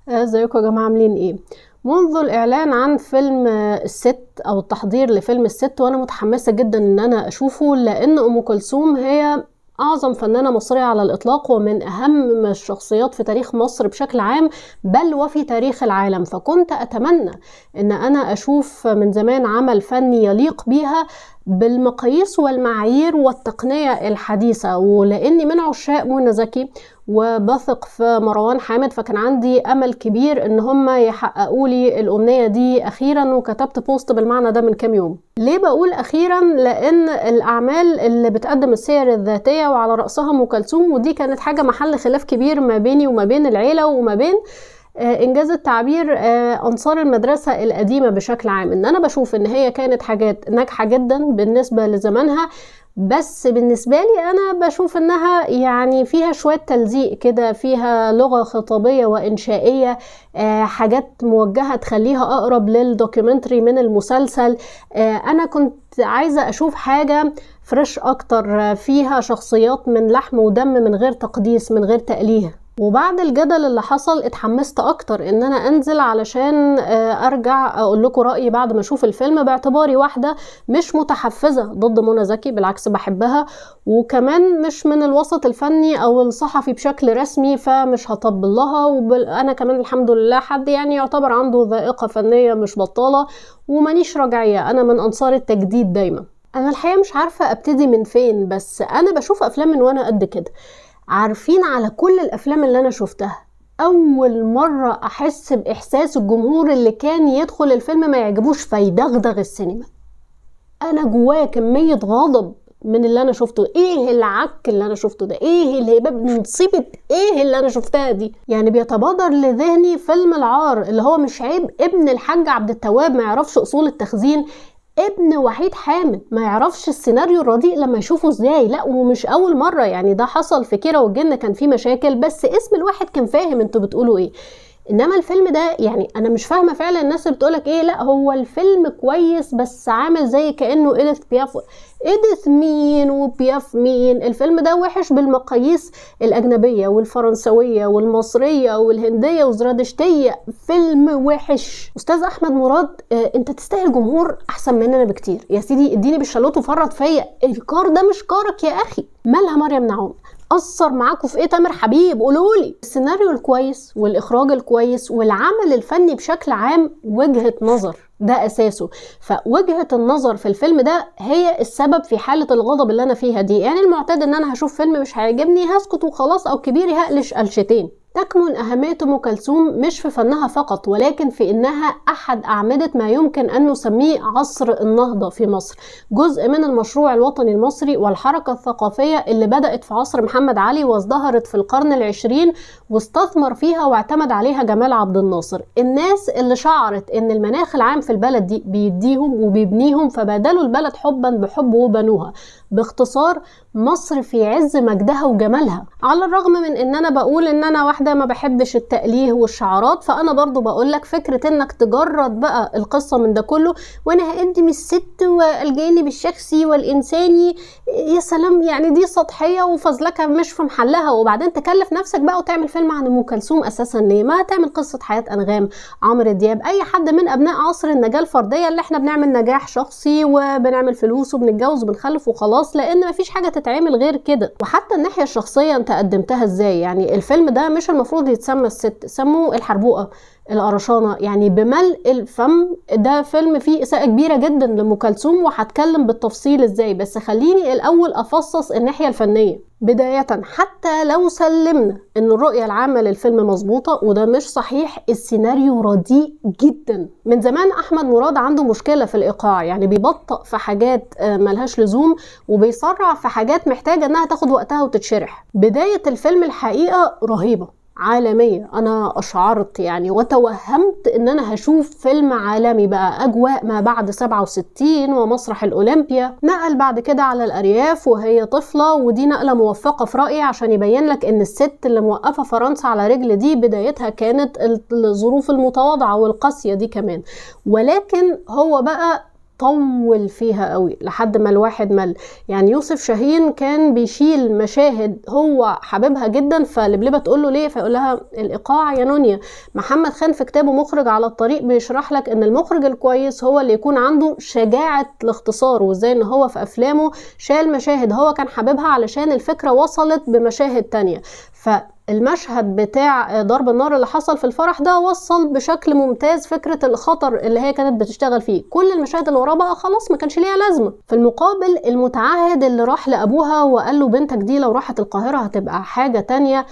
ازيكم يا جماعة عاملين ايه؟ منذ الاعلان عن فيلم الست او التحضير لفيلم الست وانا متحمسة جدا ان انا اشوفه، لان ام كلثوم هي اعظم فنانة مصرية على الاطلاق ومن اهم الشخصيات في تاريخ مصر بشكل عام، بل وفي تاريخ العالم. فكنت اتمنى ان انا اشوف من زمان عمل فني يليق بيها بالمقاييس والمعايير والتقنية الحديثة، ولاني من عشاق منى زكي وبثق في مروان حامد، فكان عندي امل كبير ان هم يحققوا لي الامنيه دي اخيرا. وكتبت بوست بالمعنى ده من كام يوم. ليه بقول اخيرا؟ لان الاعمال اللي بتقدم السير الذاتيه وعلى راسها ام كلثوم، ودي كانت حاجه محل خلاف كبير ما بيني وما بين العيله وما بين انجاز التعبير انصار المدرسه القديمه بشكل عام، ان انا بشوف ان هي كانت حاجات ناجحه جدا بالنسبه لزمانها، بس بالنسبة لي أنا بشوف إنها يعني فيها شوية تلزيق كده، فيها لغة خطابية وإنشائية، حاجات موجهة تخليها أقرب للدوكيومنتري من المسلسل. أنا كنت عايزة أشوف حاجة فريش أكتر، فيها شخصيات من لحم ودم، من غير تقديس، من غير تأليه. وبعد الجدل اللي حصل اتحمست اكتر ان انا انزل علشان ارجع اقول لكم رأيي بعد ما اشوف الفيلم، باعتباري واحدة مش متحفزة ضد منى زكي، بالعكس بحبها، وكمان مش من الوسط الفني او الصحفي بشكل رسمي، فمش هطبل لها. وانا كمان الحمد لله حد يعني يعتبر عنده ذائقة فنية مش بطالة، ومانيش رجعية، انا من انصار التجديد دايما. انا الحقيقة مش عارفة ابتدي من فين، بس انا بشوف افلام من وانا قد كده. عارفين على كل الافلام اللي انا شفتها، اول مرة احس باحساس الجمهور اللي كان يدخل الفيلم ما يعجبوش فيدغدغ السينما. انا جوايا كمية غضب من اللي انا شفته. ايه العك اللي انا شفته ده؟ ايه الهباب، مصيبة ايه اللي انا شفتها دي؟ يعني بيتبادر لذهني فيلم العار، اللي هو مش عيب ابن الحاج عبد التواب ما يعرفش اصول التخزين، ابن وحيد حامد ما يعرفش السيناريو الرديء لما يشوفه ازاي. لا، ومش اول مرة، يعني ده حصل في كيرة والجن كان فيه مشاكل، بس اسم الواحد كان فاهم انتوا بتقولوا ايه. انما الفيلم ده يعني انا مش فاهمه فعلا الناس اللي بتقولك ايه، لا هو الفيلم كويس بس عامل زي كانه إيديث بياف. إيديث مين وبياف مين؟ الفيلم ده وحش بالمقاييس الاجنبيه والفرنسويه والمصريه والهنديه وزرادشتيه، فيلم وحش. استاذ احمد مراد، انت تستاهل جمهور احسن مننا بكتير يا سيدي، اديني بالشالوت وفرط فيا. الكار ده مش كارك يا اخي. مالها مريم نعوم؟ أثر معاكم في ايه تامر حبيب؟ قولولي. السيناريو الكويس والاخراج الكويس والعمل الفني بشكل عام وجهة نظر، ده اساسه. فوجهة النظر في الفيلم ده هي السبب في حالة الغضب اللي انا فيها دي. يعني المعتاد ان انا هشوف فيلم مش هيعجبني هسكت وخلاص، او كبيري هقلش قلشتين. تكمن أهمية أم كلثوم مش في فنها فقط، ولكن في إنها أحد أعمدة ما يمكن أن نسميه عصر النهضة في مصر، جزء من المشروع الوطني المصري والحركة الثقافية اللي بدأت في عصر محمد علي وازدهرت في القرن العشرين، واستثمر فيها واعتمد عليها جمال عبد الناصر. الناس اللي شعرت إن المناخ العام في البلد دي بيديهم وبيبنيهم، فبادلوا البلد حبا بحب وبنوها. باختصار، مصر في عز مجدها وجمالها. على الرغم من ان انا بقول ان انا واحدة ما بحبش التأليه والشعارات، فانا برضو بقولك فكرة انك تجرد بقى القصة من ده كله، وانا هقدم الست والجانب الشخصي والانساني، يا سلام، يعني دي سطحية وفزلكة مش في محلها. وبعدين تكلف نفسك بقى وتعمل فيلم عن ام كلثوم اساسا ليه؟ ما تعمل قصة حياة انغام، عمرو دياب، اي حد من ابناء عصر النجاة الفردية اللي احنا بنعمل نجاح شخصي وبنعمل فلوس وبنتجوز وبنخلف وخلاص، لان مفيش حاجة تتعمل غير كده. وحتى الناحية الشخصية انت قدمتها ازاي؟ يعني الفيلم ده مش المفروض يتسمى الست، سموه الحربوقة، القرشانة، يعني بملء الفم. ده فيلم فيه إساءة كبيرة جدا لأم كلثوم، وهتكلم بالتفصيل ازاي، بس خليني الأول أفصص الناحية الفنية. بداية، حتى لو سلمنا ان الرؤية العامة للفيلم مظبوطة، وده مش صحيح، السيناريو رديء جدا. من زمان احمد مراد عنده مشكلة في الايقاع، يعني بيبطئ في حاجات ملهاش لزوم، وبيسرع في حاجات محتاجة انها تاخد وقتها وتتشرح. بداية الفيلم الحقيقة رهيبة عالمية، انا اشعرت يعني وتوهمت ان انا هشوف فيلم عالمي بقى، اجواء ما بعد 67 ومسرح الاولمبيا. نقل بعد كده على الارياف وهي طفلة، ودي نقلة موفقة في رأيي عشان يبين لك ان الست اللي موقفة فرنسا على رجل دي بدايتها كانت الظروف المتواضعة والقاسية دي كمان. ولكن هو بقى طول فيها قوي لحد ما الواحد مل. يعني يوسف شاهين كان بيشيل مشاهد هو حبيبها جدا، فلبلبة تقول له ليه، فيقول لها الايقاع يا نونيا. محمد خان في كتابه مخرج على الطريق بيشرح لك ان المخرج الكويس هو اللي يكون عنده شجاعة الاختصار، وازاي ان هو في افلامه شال مشاهد هو كان حبيبها علشان الفكرة وصلت بمشاهد تانية. فالمشهد بتاع ضرب النار اللي حصل في الفرح ده وصل بشكل ممتاز فكرة الخطر اللي هي كانت بتشتغل فيه. كل المشاهد اللي وراه بقى خلاص ما كانش ليها لازمة. في المقابل المتعهد اللي راح لأبوها وقال له بنتك دي لو راحت القاهرة هتبقى حاجة تانية،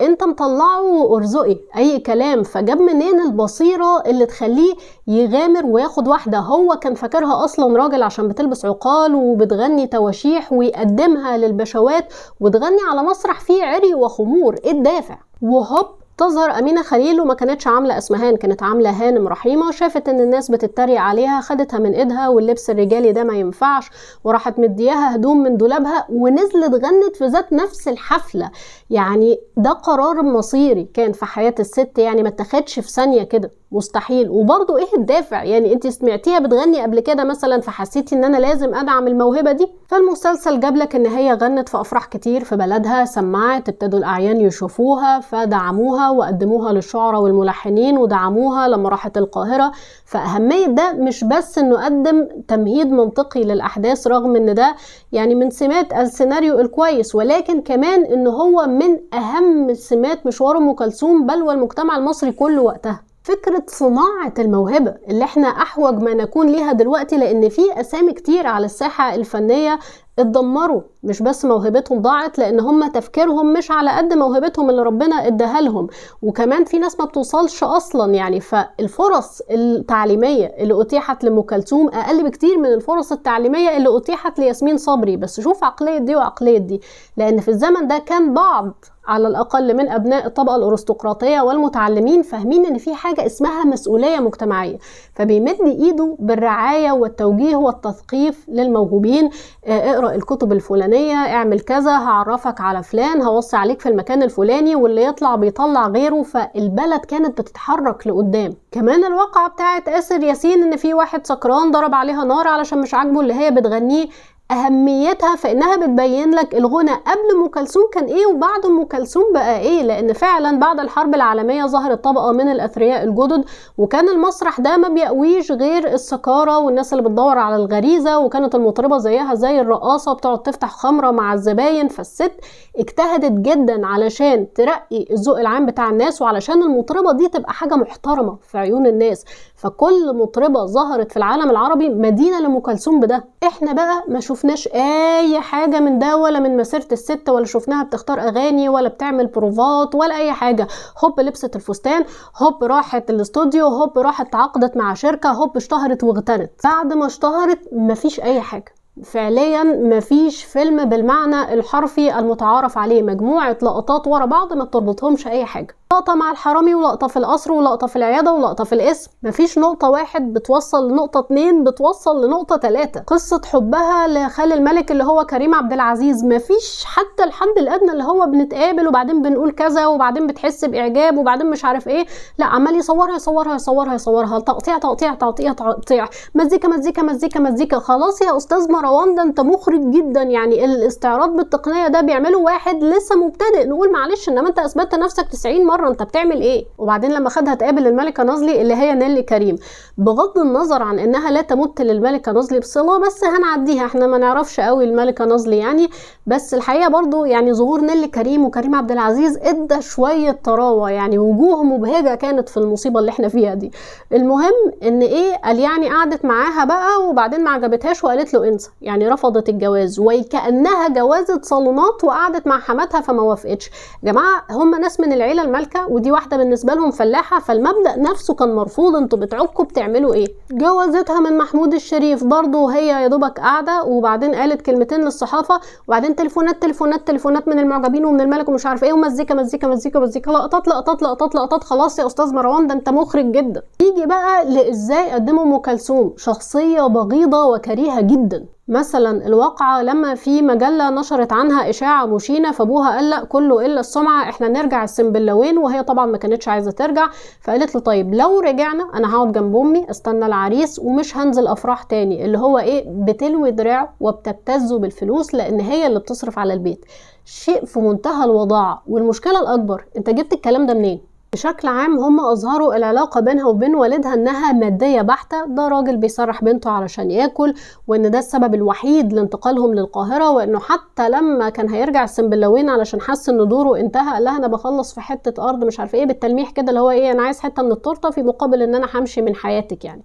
انت مطلعه وارزقي اي كلام. فجاب منين البصيرة اللي تخليه يغامر وياخد واحدة هو كان فاكرها اصلا راجل عشان بتلبس عقال وبتغني تواشيح ويقدمها للبشوات وتغني على مسرح فيه عري وخمور؟ ايه الدافع؟ وهوب تظهر أمينة خليل، وما كانتش عاملة اسمهان، كانت عاملة هانم رحيمة. شافت ان الناس بتتريق عليها، خدتها من ايدها واللبس الرجالي ده ما ينفعش، وراحت مدياها هدوم من دولابها ونزلت غنت في ذات نفس الحفلة. يعني ده قرار مصيري كان في حياة الست، يعني ما اتخدش في ثانية كده، مستحيل. وبرضو ايه الدافع؟ يعني انت سمعتيها بتغني قبل كده مثلا فحسيتي ان انا لازم ادعم الموهبة دي؟ فالمسلسل جاب لك ان هي غنت في افراح كتير في بلدها، سمعت، ابتدوا الاعيان يشوفوها فدعموها وقدموها للشعراء والملحنين ودعموها لما راحت القاهرة. فاهمية ده مش بس انه قدم تمهيد منطقي للاحداث رغم ان ده يعني من سمات السيناريو الكويس، ولكن كمان انه هو من اهم سمات مشوار ام كلثوم بل والمجتمع المصري كله وقتها. فكرة صناعة الموهبة اللي احنا احوج ما نكون ليها دلوقتي، لان في اسامي كتير على الساحة الفنية اتدمروا، مش بس موهبتهم ضاعت لان هم تفكيرهم مش على قد موهبتهم اللي ربنا اداها لهم، وكمان في ناس ما بتوصلش اصلا. يعني فالفرص التعليمية اللي اتيحت لأم كلثوم اقل بكتير من الفرص التعليمية اللي اتيحت لياسمين صبري. بس شوف عقلية دي وعقلية دي، لان في الزمن ده كان بعض على الأقل من أبناء الطبقة الأرستقراطية والمتعلمين فاهمين إن في حاجة اسمها مسؤولية مجتمعية، فبيمد إيده بالرعاية والتوجيه والتثقيف للموهوبين. اقرأ الكتب الفلانية، اعمل كذا، هعرفك على فلان، هوصي عليك في المكان الفلاني، واللي يطلع بيطلع غيره. فالبلد كانت بتتحرك لقدام. كمان الواقعة بتاعت آسر ياسين إن في واحد سكران ضرب عليها نار علشان مش عاجبه اللي هي بتغنيه، اهميتها في انها بتبين لك الغنى قبل ام كلثوم كان ايه وبعد ام كلثوم بقى ايه. لان فعلا بعد الحرب العالميه ظهرت طبقه من الاثرياء الجدد، وكان المسرح ده ما بيقويش غير السكاره والناس اللي بتدور على الغريزه، وكانت المطربه زيها زي الرقاصه بتقعد تفتح خمره مع الزباين. فالست اجتهدت جدا علشان ترقي الذوق العام بتاع الناس، وعلشان المطربه دي تبقى حاجه محترمه في عيون الناس. فكل مطربه ظهرت في العالم العربي مدينه لأم كلثوم بده. احنا بقى ما شفناش اي حاجة من ده ولا من مسيرة الست، ولا شفناها بتختار اغاني ولا بتعمل بروفات ولا اي حاجة. هوب لبست الفستان، هوب راحت الاستوديو، هوب راحت تعاقدت مع شركة، هوب اشتهرت واغتنت. بعد ما اشتهرت مفيش اي حاجة، فعليا مفيش فيلم بالمعنى الحرفي المتعارف عليه، مجموعة لقطات ورا بعض ما بتربطهمش اي حاجة. لقطة مع الحرامي ولقطة في القصر ولقطة في العيادة ولقطة في الاسم، مفيش نقطة واحد بتوصل لنقطة 2 بتوصل لنقطة 3. قصة حبها لخال الملك اللي هو كريم عبد العزيز، مفيش حتى الحد الادنى اللي هو بنتقابل وبعدين بنقول كذا وبعدين بتحس باعجاب وبعدين مش عارف ايه. لا، عمال يصورها يصورها يصورها يصورها، تقطيع تقطيع تقطيع تقطيع، مزيكا مزيكا مزيكا مزيكا. خلاص يا استاذ مروان، ده انت مخرج جدا، يعني الاستعراض بالتقنية ده بيعمله واحد لسه مبتدئ، نقول معلش، انما انت اثبتت نفسك 90 مرة، انت بتعمل ايه؟ وبعدين لما خدها تقابل الملكة نازلي اللي هي نيللي كريم، بغض النظر عن انها لا تمت للملكة نازلي بصلة، بس هنعديها، احنا ما نعرفش قوي الملكة نازلي يعني. بس الحقيقة برضو يعني ظهور نيللي كريم وكريم عبد العزيز ادى شوية طراوة، يعني وجوه مبهجة كانت في المصيبة اللي احنا فيها دي. المهم ان ايه، قال يعني قعدت معاها بقى وبعدين ما عجبتهاش وقالت له انسى، يعني رفضت الجواز، وكأنها جوازة صالونات، وقعدت مع حماتها فما وافقتش. جماعة هم ناس من العيلة المالكة، ودي واحدة بالنسبة لهم فلاحة، فالمبدأ نفسه كان مرفوض. انتوا بتعكوا بتعملوا ايه؟ جوازتها من محمود الشريف برضو هي يا دوبك قاعدة، وبعدين قالت كلمتين للصحافة، وبعدين تليفونات تليفونات تليفونات من المعجبين ومن الملك ومش عارف ايه، ومزيكا مزيكا مزيكا مزيكا، لقطات لقطات لقطات لقطات. خلاص يا استاذ مروان، ده انت مخرج جدا. يجي نيجي بقى لإزاي قدموا أم كلثوم، شخصية بغيضة وكريهة جدا. مثلا الواقعة لما في مجلة نشرت عنها إشاعة مشينة، فابوها قال لا كله إلا السمعة، احنا نرجع السنبلاوين، وهي طبعا ما كانتش عايزة ترجع. فقالت له طيب لو رجعنا انا هقعد جنب امي استنى العريس ومش هنزل افراح تاني، اللي هو ايه، بتلوي دراعه وبتبتزه بالفلوس لان هي اللي بتصرف على البيت. شيء في منتهى الوضاعة. والمشكلة الأكبر، انت جبت الكلام ده منين؟ بشكل عام هم أظهروا العلاقة بينها وبين والدها إنها مادية بحتة، ده راجل بيسرح بنته علشان ياكل، وإن ده السبب الوحيد لانتقالهم للقاهرة، وإنه حتى لما كان هيرجع السنبلاوين علشان حس إن دوره انتهى قال لها أنا بخلص في حتة أرض مش عارفة إيه بالتلميح كده، اللي هو إيه، أنا عايز حتة من التورتة في مقابل إن أنا همشي من حياتك يعني.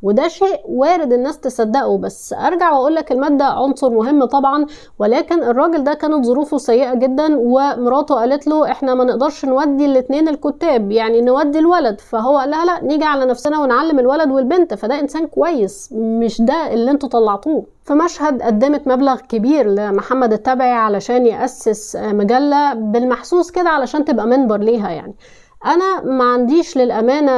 وده شيء وارد الناس تصدقه، بس ارجع واقول لك المادة عنصر مهم طبعا، ولكن الراجل ده كانت ظروفه سيئة جدا، ومراته قالت له احنا ما نقدرش نودي الاتنين الكتاب، يعني نودي الولد. فهو قال لها لا، نيجي على نفسنا ونعلم الولد والبنت، فده انسان كويس مش ده اللي انتوا طلعتوه. في مشهد قدمت مبلغ كبير لمحمد التبعي علشان يأسس مجلة بالمحسوس كده علشان تبقى منبر ليها يعني. انا ما عنديش للامانه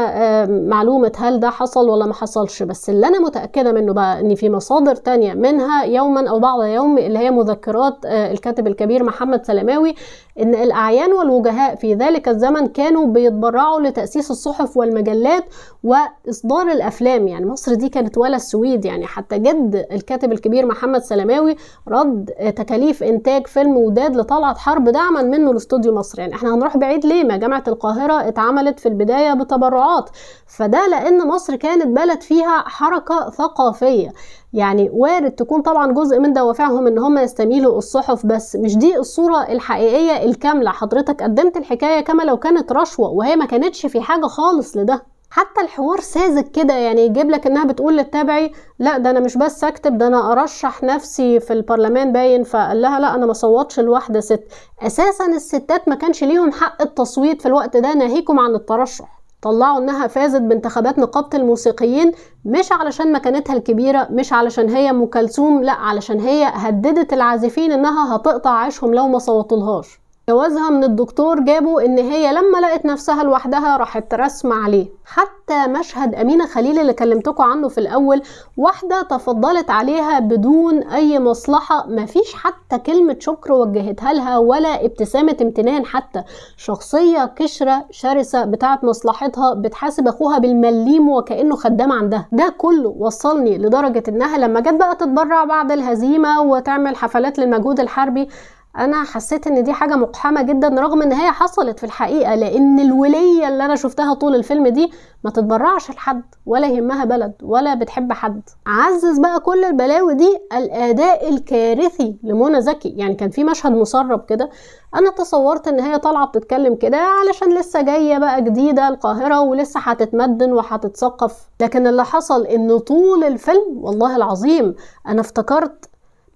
معلومه هل ده حصل ولا ما حصلش، بس اللي انا متاكده منه بقى ان في مصادر تانية منها يوما او بعض يوم اللي هي مذكرات الكاتب الكبير محمد سلماوي، ان الاعيان والوجهاء في ذلك الزمن كانوا بيتبرعوا لتاسيس الصحف والمجلات واصدار الافلام. يعني مصر دي كانت ولا السويد، يعني حتى جد الكاتب الكبير محمد سلماوي رد تكاليف انتاج فيلم وداد لطلعت حرب دعما منه لاستوديو مصر. يعني احنا هنروح بعيد ليه؟ ما جامعه القاهره اتعملت في البداية بتبرعات، فده لأن مصر كانت بلد فيها حركة ثقافية. يعني وارد تكون طبعا جزء من دوافعهم ان هم يستميلوا الصحف، بس مش دي الصورة الحقيقية الكاملة. حضرتك قدمت الحكاية كما لو كانت رشوة، وهي ما كانتش في حاجة خالص لده. حتى الحوار ساذج كده، يعني يجيب لك انها بتقول للتابعي لا ده انا مش بس اكتب، ده انا ارشح نفسي في البرلمان باين، فقال لها لا انا ما صوتش لواحده ست. اساسا الستات ما كانش ليهم حق التصويت في الوقت ده، ناهيكم عن الترشح. طلعوا انها فازت بانتخابات نقابه الموسيقيين مش علشان مكانتها الكبيره، مش علشان هي ام كلثوم، لا علشان هي هددت العازفين انها هتقطع عيشهم لو ما صوتولهاش. جوازها من الدكتور جابوا ان هي لما لقت نفسها لوحدها راحت ترسم عليه. حتى مشهد أمينة خليل اللي كلمتكم عنه في الاول، واحدة تفضلت عليها بدون اي مصلحة، مفيش حتى كلمة شكر وجهتها لها ولا ابتسامة امتنان حتى. شخصية كشرة شرسة بتاعت مصلحتها، بتحاسب اخوها بالمليم وكأنه خدام عندها. ده كله وصلني لدرجة انها لما جت بقى تتبرع بعد الهزيمة وتعمل حفلات للمجهود الحربي، انا حسيت ان دي حاجة مقحمة جدا رغم ان هي حصلت في الحقيقة، لان الولية اللي انا شفتها طول الفيلم دي ما تتبرعش لحد ولا يهمها بلد ولا بتحب حد. عزز بقى كل البلاوي دي الاداء الكارثي لمنى زكي. يعني كان في مشهد مسرب كده، انا تصورت ان هي طالعة بتتكلم كده علشان لسه جاية بقى جديدة القاهرة ولسه هتتمدن وهتتثقف، لكن اللي حصل ان طول الفيلم والله العظيم انا افتكرت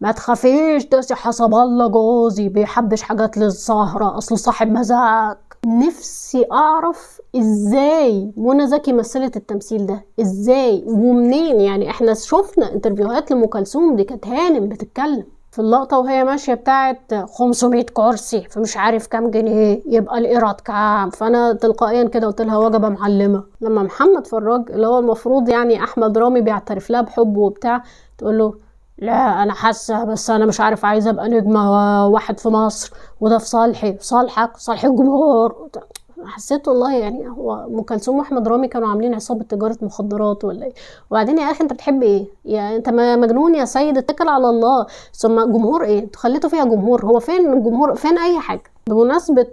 ما تخافيش ده حسب الله جوزي بيحبش حاجات للسهرة اصله صاحب مزاج. نفسي اعرف ازاي منى زكي مثلت التمثيل ده، ازاي ومنين؟ يعني احنا شفنا انترفيوهات لأم كلثوم دي كانت هانم بتتكلم في اللقطة وهي ماشية بتاعت 500 كرسي فمش عارف كام جنيه يبقى الإيراد كام، فأنا تلقائيا كده قلت لها وجبة معلمة. لما محمد فراج اللي هو المفروض يعني أحمد رامي بيعترف لها بحبه وبتاع، تقول له لا انا حاسه بس انا مش عارف عايزه ابقى نجمه واحد في مصر وده في صالحي، صالحك صالح الجمهور. حسيت والله يعني هو ام كلثوم واحمد رامي كانوا عاملين عصابه تجاره مخدرات ولا ايه؟ وبعدين يا اخي انت بتحب ايه؟ يعني انت مجنون يا سيد، اتكل على الله. ثم جمهور ايه؟ انتوا خليتوا فيها جمهور، هو فين الجمهور؟ فين اي حاجه؟ بمناسبة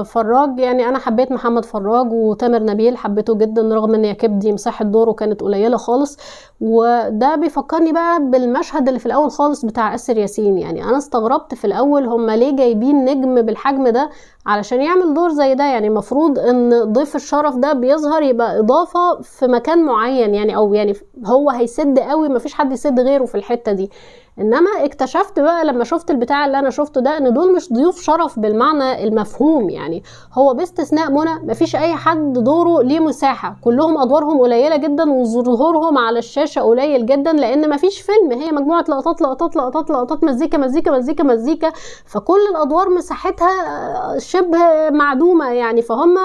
فراج، يعني أنا حبيت محمد فراج، وتامر نبيل حبيته جدا رغم أن يا كبدي مساحة دوره كانت قليلة خالص. وده بيفكرني بقى بالمشهد اللي في الأول خالص بتاع آسر ياسين. يعني أنا استغربت في الأول هما ليه جايبين نجم بالحجم ده علشان يعمل دور زي ده؟ يعني المفروض أن ضيف الشرف ده بيظهر يبقى إضافة في مكان معين، يعني أو يعني هو هيسد قوي مفيش حد يسد غيره في الحتة دي. انما اكتشفت بقى لما شفت البتاع اللي انا شفته ده ان دول مش ضيوف شرف بالمعنى المفهوم. يعني هو باستثناء منى مفيش اي حد دوره ليه مساحة، كلهم ادوارهم قليلة جدا وظهورهم على الشاشة قليل جدا، لان مفيش فيلم، هي مجموعة لقطات لقطات لقطات لقطات، مزيكا مزيكا مزيكا مزيكا، فكل الادوار مساحتها شبه معدومة. يعني فهم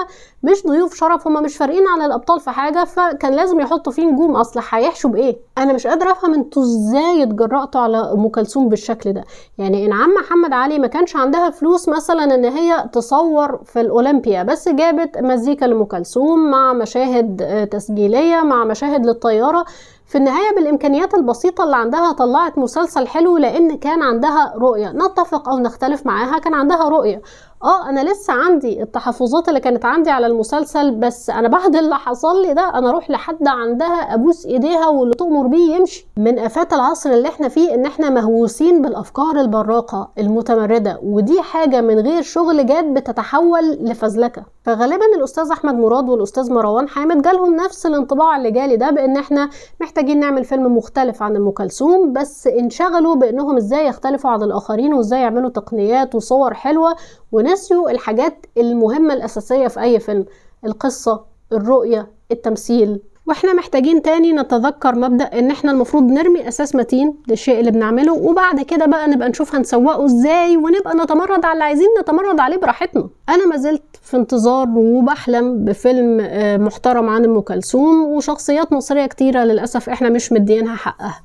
مش ضيوف شرف، هما مش فارقين على الابطال في حاجه، فكان لازم يحطوا فيه نجوم. اصل هيحشوا بايه؟ انا مش قادره افهم انتوا ازاي اتجرأتوا على ام كلثوم بالشكل ده. يعني انعام محمد علي ما كانش عندها فلوس مثلا ان هي تصور في الاولمبيا، بس جابت مزيكا لام كلثوم مع مشاهد تسجيليه مع مشاهد للطياره. في النهاية بالإمكانيات البسيطة اللي عندها طلعت مسلسل حلو، لأن كان عندها رؤية. نتفق أو نختلف معاها، كان عندها رؤية. أنا لسه عندي التحفظات اللي كانت عندي على المسلسل، بس أنا بعد اللي حصل لي ده أنا أروح لحد عندها أبوس إيديها واللي تؤمر بيه يمشي. من آفات العصر اللي احنا فيه إن احنا مهووسين بالأفكار البراقة المتمردة، ودي حاجة من غير شغل جاد بتتحول لفزلكة. فغالبا الأستاذ أحمد مراد والأستاذ مروان حامد جالهم نفس الانطباع اللي جالي ده، بإن احنا محتاجين نعمل فيلم مختلف عن ام كلثوم، بس انشغلوا بانهم ازاي يختلفوا عن الاخرين وازاي يعملوا تقنيات وصور حلوة، ونسيوا الحاجات المهمة الاساسية في اي فيلم: القصة، الرؤية، التمثيل. واحنا محتاجين تاني نتذكر مبدأ ان احنا المفروض نرمي اساس متين للشيء اللي بنعمله، وبعد كده بقى نبقى نشوف هنسوقه ازاي، ونبقى نتمرد على اللي عايزين نتمرد عليه براحتنا. انا ما زلت في انتظار وبحلم بفيلم محترم عن ام كلثوم، وشخصيات مصرية كتيرة للأسف احنا مش مدينها حقها.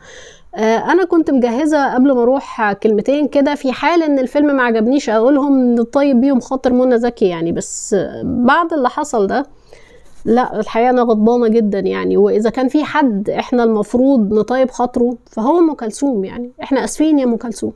انا كنت مجهزة قبل ما اروح كلمتين كده في حال ان الفيلم ما عجبنيش اقولهم نطيب بيهم خاطر منى زكي يعني، بس بعد اللي حصل ده لا، الحقيقة أنا غضبانة جدا يعني. وإذا كان في حد إحنا المفروض نطيب خاطره فهو أم كلثوم. يعني إحنا أسفين يا أم كلثوم.